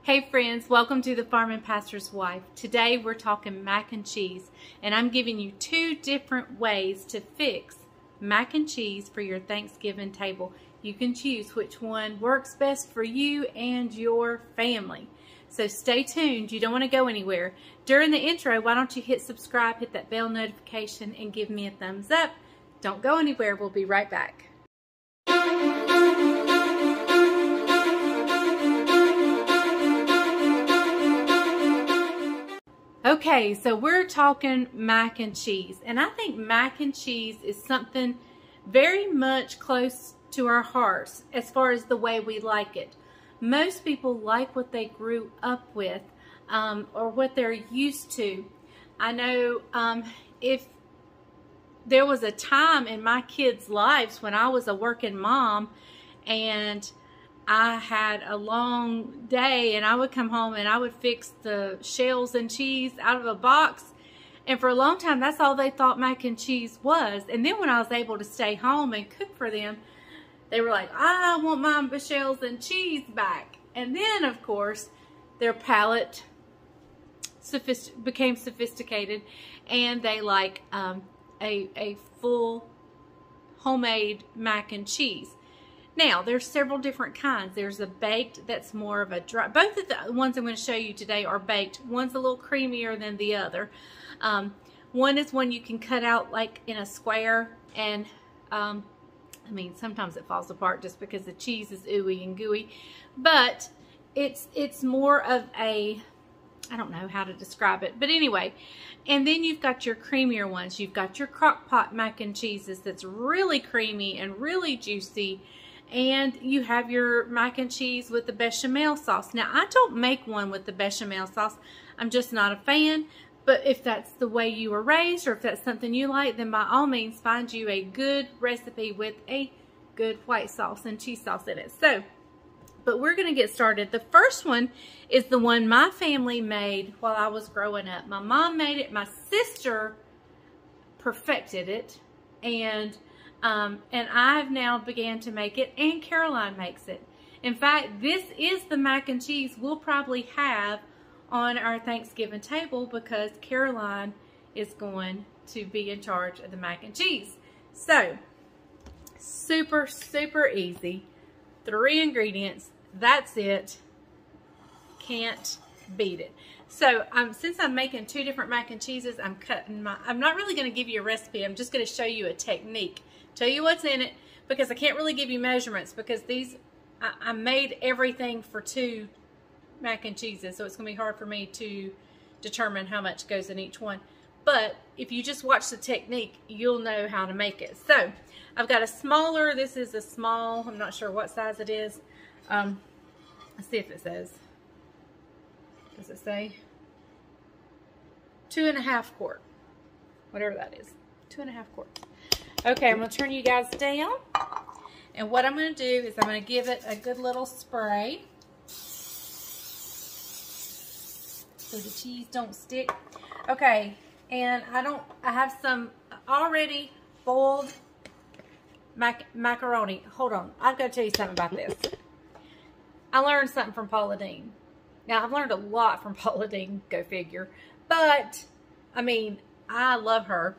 Hey friends, welcome to the Farm and Pastor's Wife. Today we're talking mac and cheese, and I'm giving you two different ways to fix mac and cheese for your Thanksgiving table. You can choose which one works best for you and your family. So stay tuned, you don't want to go anywhere. During the intro, why don't you hit subscribe, hit that bell notification, and give me a thumbs up. Don't go anywhere, we'll be right back. Okay, so we're talking mac and cheese, and I think mac and cheese is something very much close to our hearts as far as the way we like it. Most people like what they grew up with or what they're used to. I know if there was a time in my kids' lives when I was a working mom and I had a long day and I would come home and I would fix the shells and cheese out of a box, and for a long time that's all they thought mac and cheese was. And then when I was able to stay home and cook for them, they were like, I want my shells and cheese back. And then of course their palate became sophisticated and they like a full homemade mac and cheese. Now, there's several different kinds. There's a baked that's more of a dry. Both of the ones I'm going to show you today are baked. One's a little creamier than the other. One is one you can cut out like in a square, and I mean, sometimes it falls apart just because the cheese is ooey and gooey. But it's more of a, I don't know how to describe it, but anyway. And then you've got your creamier ones. You've got your crock pot mac and cheeses that's really creamy and really juicy. And you have your mac and cheese with the bechamel sauce. Now, I don't make one with the bechamel sauce. I'm just not a fan. But if that's the way you were raised, or if that's something you like, then by all means, find you a good recipe with a good white sauce and cheese sauce in it. So, but we're going to get started. The first one is the one my family made while I was growing up. My mom made it. My sister perfected it. And I've now began to make it, and Caroline makes it. In fact, this is the mac and cheese we'll probably have on our Thanksgiving table because Caroline is going to be in charge of the mac and cheese. So, super, super easy. 3 ingredients. That's it. Can't beat it. So, since I'm making 2 different mac and cheeses, I'm not really going to give you a recipe. I'm just going to show you a technique. Tell you what's in it, because I can't really give you measurements because these, I made everything for 2 mac and cheeses, so it's going to be hard for me to determine how much goes in each one. But if you just watch the technique, you'll know how to make it. So I've got a smaller, this is a small, I'm not sure what size it is. Let's see if it says, does it say? 2.5 quart, whatever that is, 2.5 quarts. Okay, I'm going to turn you guys down, and what I'm going to do is I'm going to give it a good little spray so the cheese don't stick. Okay, and I have some already boiled macaroni. Hold on, I've got to tell you something about this. I learned something from Paula Deen. Now, I've learned a lot from Paula Deen, go figure, but, I mean, I love her.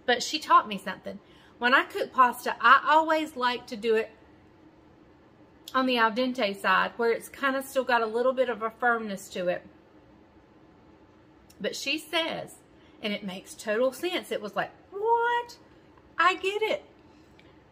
But she taught me something. When I cook pasta, I always like to do it on the al dente side, where it's kind of still got a little bit of a firmness to it. But she says, and it makes total sense, it was like, what? I get it.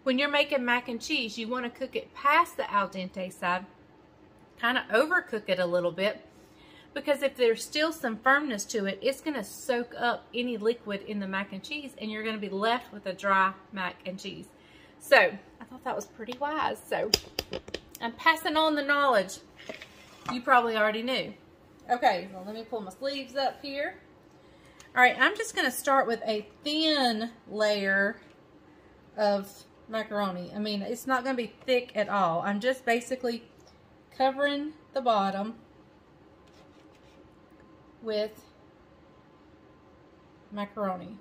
When you're making mac and cheese, you want to cook it past the al dente side, kind of overcook it a little bit. Because if there's still some firmness to it, it's going to soak up any liquid in the mac and cheese, and you're going to be left with a dry mac and cheese. So, I thought that was pretty wise. So, I'm passing on the knowledge you probably already knew. Okay, well, let me pull my sleeves up here. Alright, I'm just going to start with a thin layer of macaroni. I mean, it's not going to be thick at all. I'm just basically covering the bottom with macaroni.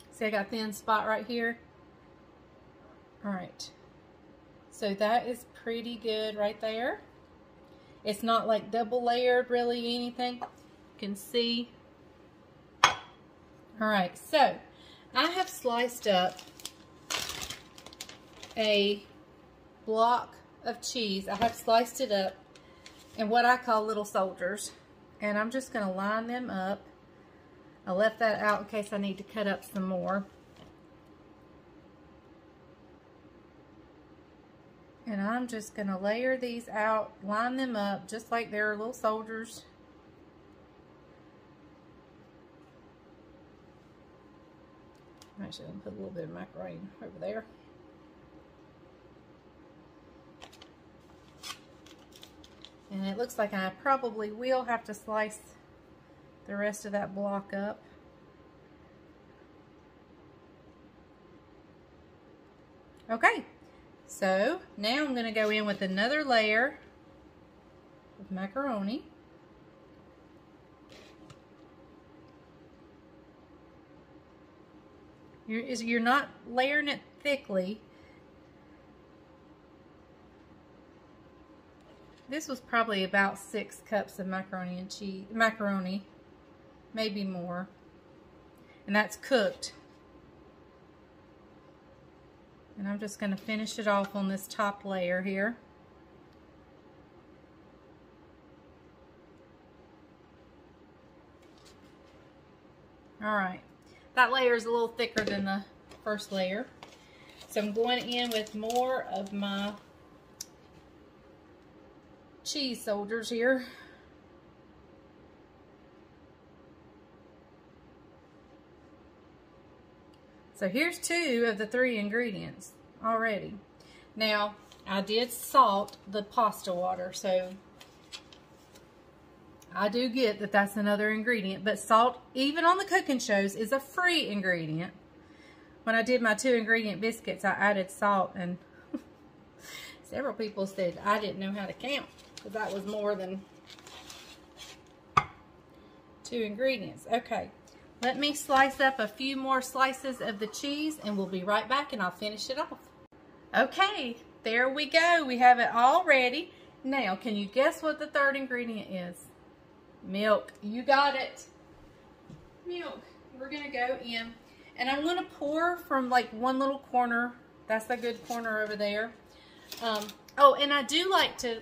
See, I got a thin spot right here. All right, so that is pretty good right there. It's not like double layered really anything. You can see. Alright, so I have sliced up a block of cheese. I have sliced it up in what I call little soldiers. And I'm just going to line them up. I left that out in case I need to cut up some more. And I'm just going to layer these out, line them up just like they're little soldiers. Actually, I'll put a little bit of macaroni over there. And it looks like I probably will have to slice the rest of that block up. Okay, so now I'm going to go in with another layer of macaroni. You're not layering it thickly. This was probably about 6 cups of macaroni, maybe more. And that's cooked. And I'm just going to finish it off on this top layer here. Alright, that layer is a little thicker than the first layer. So I'm going in with more of my cheese soldiers here. So here's 2 of the 3 ingredients already. Now, I did salt the pasta water, so I do get that that's another ingredient, but salt, even on the cooking shows, is a free ingredient. When I did my 2 ingredient biscuits, I added salt, and several people said I didn't know how to count, because that was more than 2 ingredients. Okay, let me slice up a few more slices of the cheese, and we'll be right back, and I'll finish it off. Okay, there we go. We have it all ready. Now, can you guess what the 3rd ingredient is? Milk. You got it. Milk. We're going to go in, and I'm going to pour from like one little corner. That's a good corner over there. Oh, and I do like to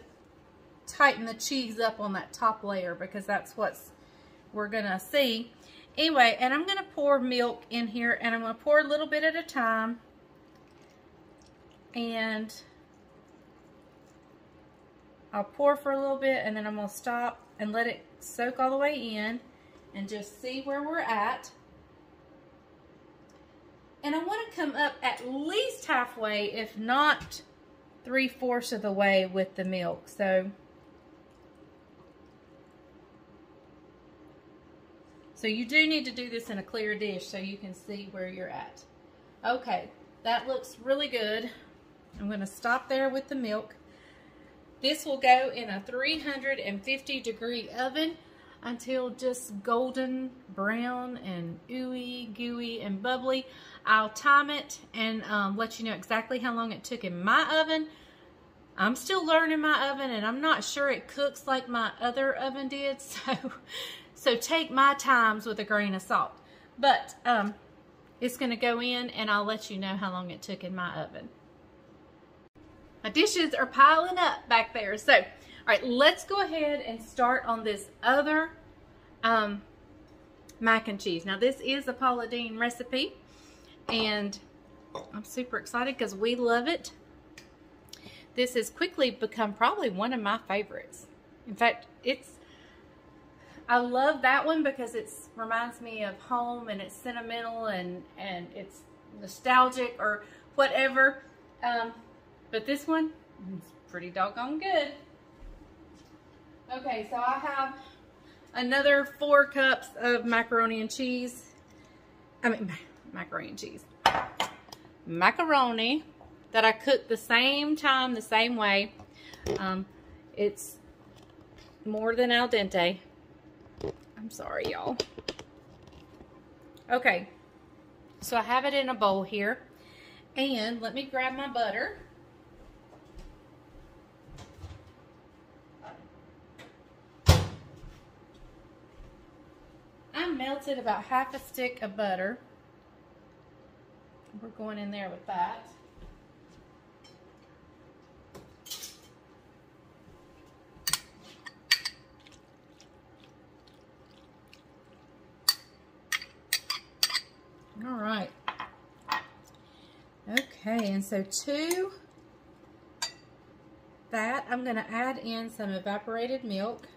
tighten the cheese up on that top layer because that's what we're going to see. Anyway, and I'm going to pour milk in here, and I'm going to pour a little bit at a time. And I'll pour for a little bit, and then I'm going to stop and let it soak all the way in and just see where we're at. And I want to come up at least halfway, if not 3/4 of the way with the milk. So you do need to do this in a clear dish so you can see where you're at. Okay, that looks really good. I'm going to stop there with the milk. This will go in a 350-degree oven until just golden brown and ooey, gooey, and bubbly. I'll time it and let you know exactly how long it took in my oven. I'm still learning my oven, and I'm not sure it cooks like my other oven did, so take my times with a grain of salt. But it's going to go in, and I'll let you know how long it took in my oven. My dishes are piling up back there. So, all right, let's go ahead and start on this other mac and cheese. Now, this is a Paula Deen recipe, and I'm super excited because we love it. This has quickly become probably one of my favorites. In fact, I love that one because it reminds me of home, and it's sentimental, and it's nostalgic or whatever. But this one is pretty doggone good. Okay, so I have another 4 cups of macaroni and cheese. Macaroni and cheese. Macaroni that I cooked the same time, the same way. It's more than al dente. I'm sorry, y'all. Okay, so I have it in a bowl here. And let me grab my butter. melted about half a stick of butter. We're going in there with that. All right. Okay, and so to that, I'm going to add in some evaporated milk.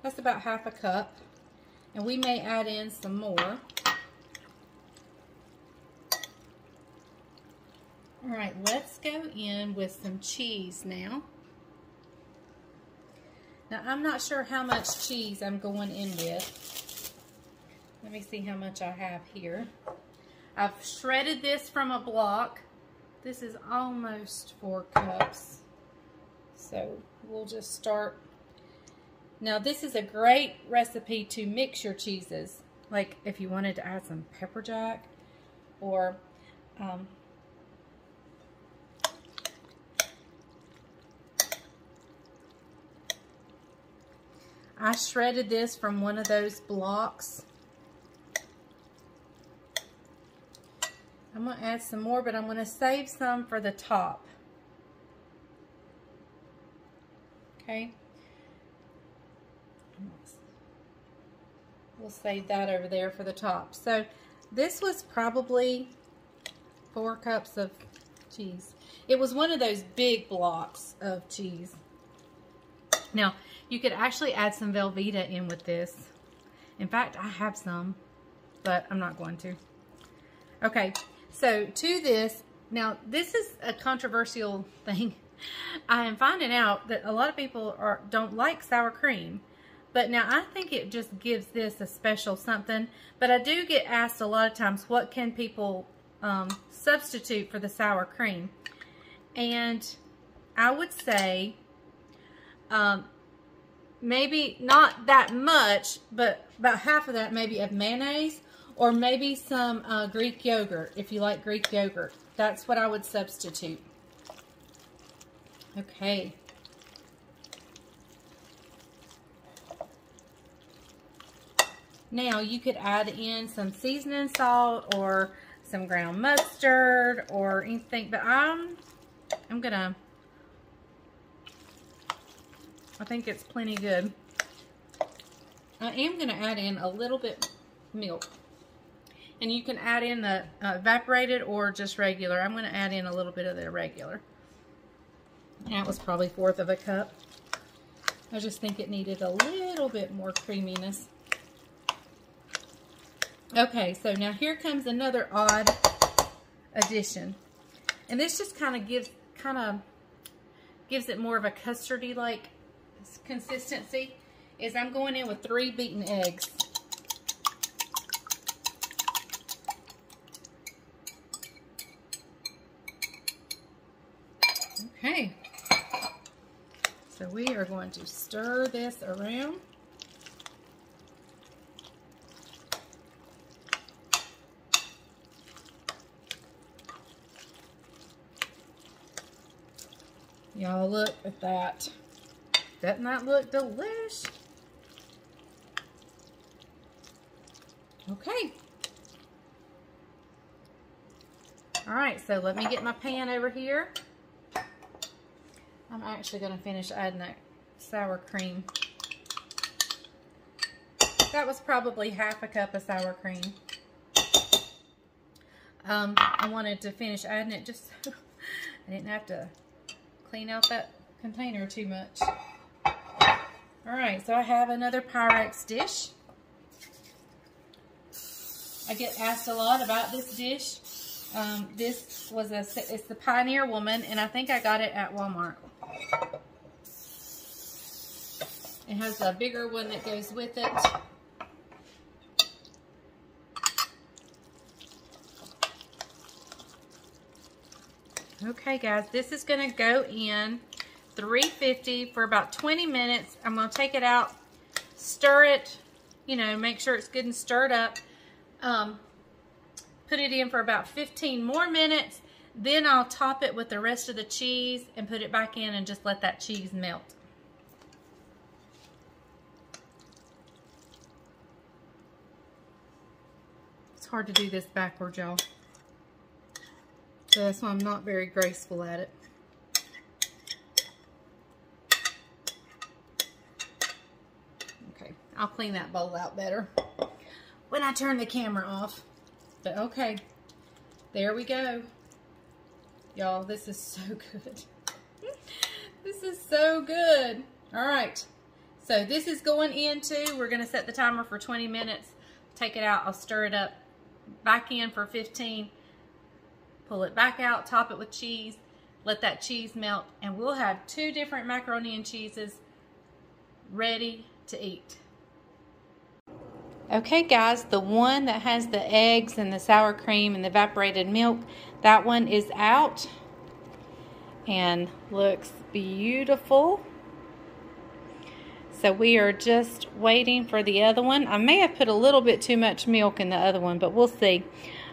That's about half a cup. And we may add in some more. All right, let's go in with some cheese now. Now, I'm not sure how much cheese I'm going in with. Let me see how much I have here. I've shredded this from a block. This is almost 4 cups. So we'll just start. Now this is a great recipe to mix your cheeses. Like if you wanted to add some pepper jack or I shredded this from one of those blocks. I'm going to add some more, but I'm going to save some for the top. Okay. We'll save that over there for the top. So this was probably 4 cups of cheese. It was one of those big blocks of cheese. Now, you could actually add some Velveeta in with this. In fact, I have some, but I'm not going to. Okay, so to this, now this is a controversial thing. I am finding out that a lot of people don't like sour cream. But now I think it just gives this a special something. But I do get asked a lot of times, what can people substitute for the sour cream? And I would say maybe not that much, but about half of that maybe of mayonnaise, or maybe some Greek yogurt, if you like Greek yogurt. That's what I would substitute. Okay. Now you could add in some seasoning salt or some ground mustard or anything, but I think it's plenty good. I am gonna add in a little bit milk, and you can add in the evaporated or just regular. I'm gonna add in a little bit of the regular. That was probably 1/4 of a cup. I just think it needed a little bit more creaminess. Okay, so now here comes another odd addition, and this just kind of gives it more of a custardy like consistency. Is I'm going in with 3 beaten eggs. Okay, so we are going to stir this around. Y'all look at that. Doesn't that look delish? Okay. All right, so let me get my pan over here. I'm actually going to finish adding that sour cream. That was probably half a cup of sour cream. I wanted to finish adding it just so I didn't have to clean out that container too much. All right, so I have another Pyrex dish. I get asked a lot about this dish. This was it's the Pioneer Woman, and I think I got it at Walmart. It has a bigger one that goes with it. Okay, guys, this is going to go in 350 for about 20 minutes. I'm going to take it out, stir it, you know, make sure it's good and stirred up. Put it in for about 15 more minutes. Then I'll top it with the rest of the cheese and put it back in and just let that cheese melt. hard to do this backwards, y'all. So that's why I'm not very graceful at it. Okay, I'll clean that bowl out better when I turn the camera off. But okay, there we go. Y'all, this is so good. This is so good. All right, so this is going into, we're gonna set the timer for 20 minutes. Take it out, I'll stir it up, back in for 15. Pull it back out, top it with cheese, let that cheese melt, and we'll have 2 different macaroni and cheeses ready to eat. Okay guys, the one that has the eggs and the sour cream and the evaporated milk, that one is out and looks beautiful. So we are just waiting for the other one. I may have put a little bit too much milk in the other one, but we'll see.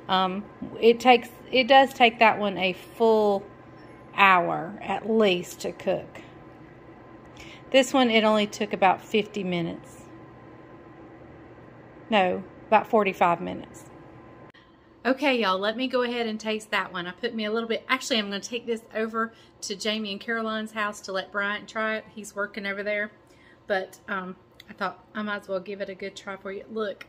It does take that one a full hour at least to cook. This one, it only took about 50 minutes. No, about 45 minutes. Okay, y'all, let me go ahead and taste that one. I put me a little bit, actually, I'm going to take this over to Jamie and Caroline's house to let Bryant try it. He's working over there. But I thought I might as well give it a good try for you. Look.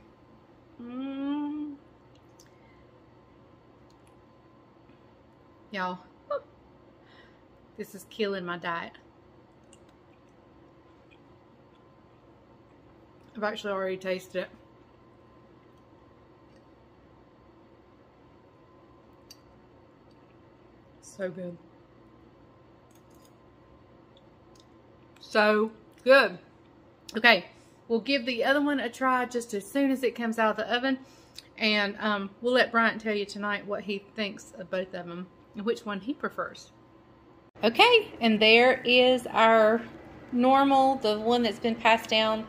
Y'all, this is killing my diet. I've actually already tasted it. So good. So good. Okay, we'll give the other one a try just as soon as it comes out of the oven. And we'll let Bryant tell you tonight what he thinks of both of them and which one he prefers. Okay, and there is our normal, the one that's been passed down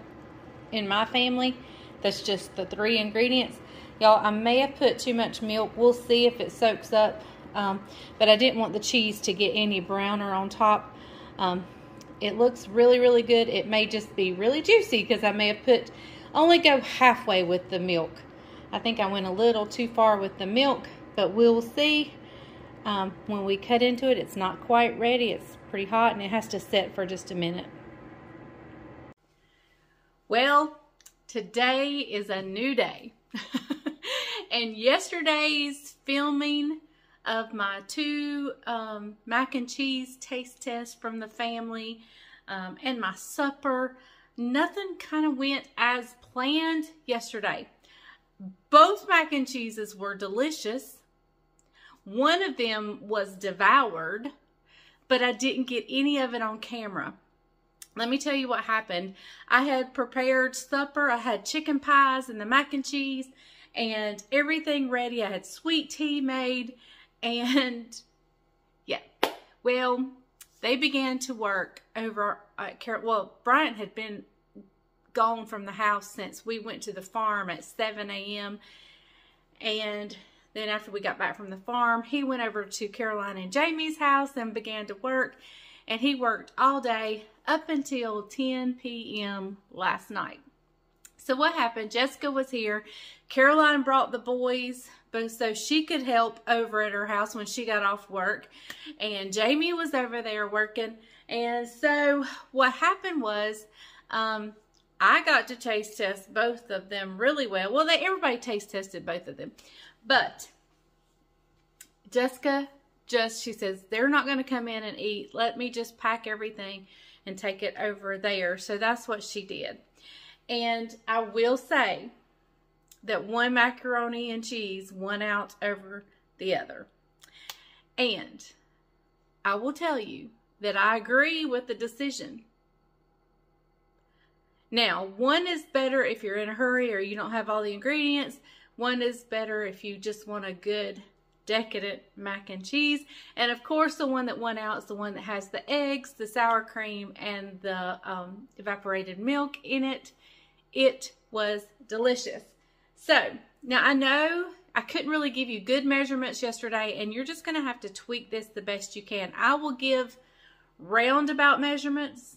in my family. That's just the 3 ingredients. Y'all, I may have put too much milk. We'll see if it soaks up. But I didn't want the cheese to get any browner on top. It looks really, really good. It may just be really juicy because I may have only go halfway with the milk. I think I went a little too far with the milk, but we'll see. When we cut into it, it's not quite ready. It's pretty hot and it has to set for just a minute. Well, today is a new day. And yesterday's filming of my 2 mac and cheese taste tests from the family and my supper, nothing kind of went as planned yesterday. Both mac and cheeses were delicious. One of them was devoured, but I didn't get any of it on camera. Let me tell you what happened. I had prepared supper. I had chicken pies and the mac and cheese and everything ready. I had sweet tea made. And yeah, well, they began to work over at well, Bryant had been gone from the house since we went to the farm at 7 a.m. And then after we got back from the farm, he went over to Caroline and Jamie's house and began to work. And he worked all day up until 10 p.m. last night. So what happened, Jessica was here. Caroline brought the boys so she could help over at her house when she got off work. And Jamie was over there working. And so what happened was I got to taste test both of them really well. Well, everybody taste tested both of them. But Jessica she says, they're not going to come in and eat. Let me just pack everything and take it over there. So that's what she did. And I will say that one macaroni and cheese won out over the other. And I will tell you that I agree with the decision. Now, one is better if you're in a hurry or you don't have all the ingredients. One is better if you just want a good, decadent mac and cheese. And of course, the one that won out is the one that has the eggs, the sour cream, and the evaporated milk in it. It was delicious. So, now I know I couldn't really give you good measurements yesterday, and you're just going to have to tweak this the best you can. I will give roundabout measurements,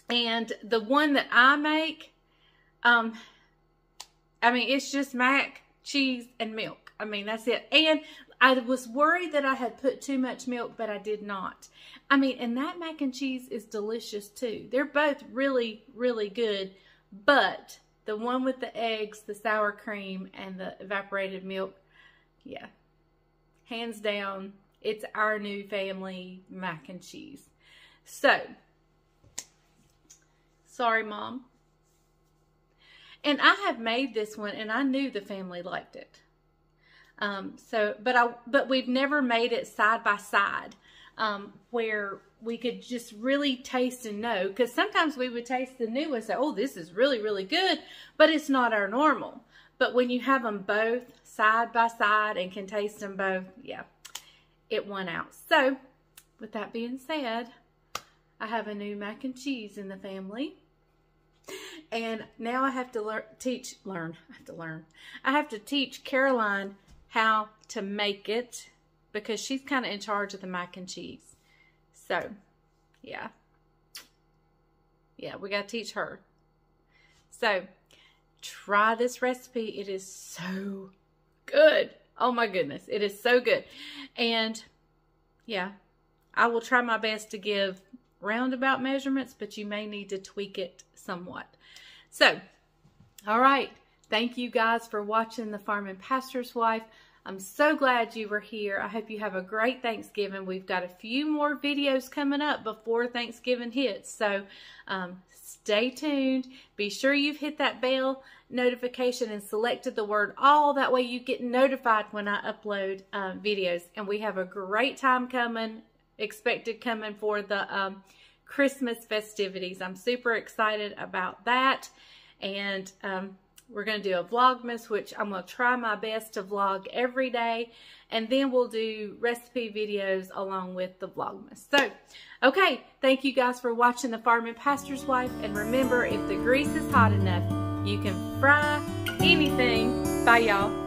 and the one that I make, I mean, it's just mac, cheese, and milk. I mean, that's it. And I was worried that I had put too much milk, but I did not. I mean, and that mac and cheese is delicious too. They're both really, really good, but the one with the eggs, the sour cream, and the evaporated milk, yeah, hands down, it's our new family mac and cheese. So, sorry, Mom. And I have made this one, and I knew the family liked it. But we've never made it side by side, where we could just really taste and know. Because sometimes we would taste the new and say, oh, this is really, really good, but it's not our normal. But when you have them both side by side and can taste them both, yeah, it won out. So, with that being said, I have a new mac and cheese in the family. And now I have to I have to teach Caroline how to make it, because she's kind of in charge of the mac and cheese. So, yeah. Yeah, we got to teach her. So, try this recipe. It is so good. Oh my goodness. It is so good. And, yeah, I will try my best to give roundabout measurements, but you may need to tweak it somewhat. So, all right. Thank you guys for watching The Farm and Pastor's Wife. I'm so glad you were here. I hope you have a great Thanksgiving. We've got a few more videos coming up before Thanksgiving hits. So, stay tuned. Be sure you've hit that bell notification and selected the word all. That way you get notified when I upload videos. And we have a great time expected coming for the Christmas festivities. I'm super excited about that. And we're going to do a Vlogmas, which I'm going to try my best to vlog every day. And then we'll do recipe videos along with the Vlogmas. So, okay, thank you guys for watching The Farm and Pastor's Wife. And remember, if the grease is hot enough, you can fry anything. Bye, y'all.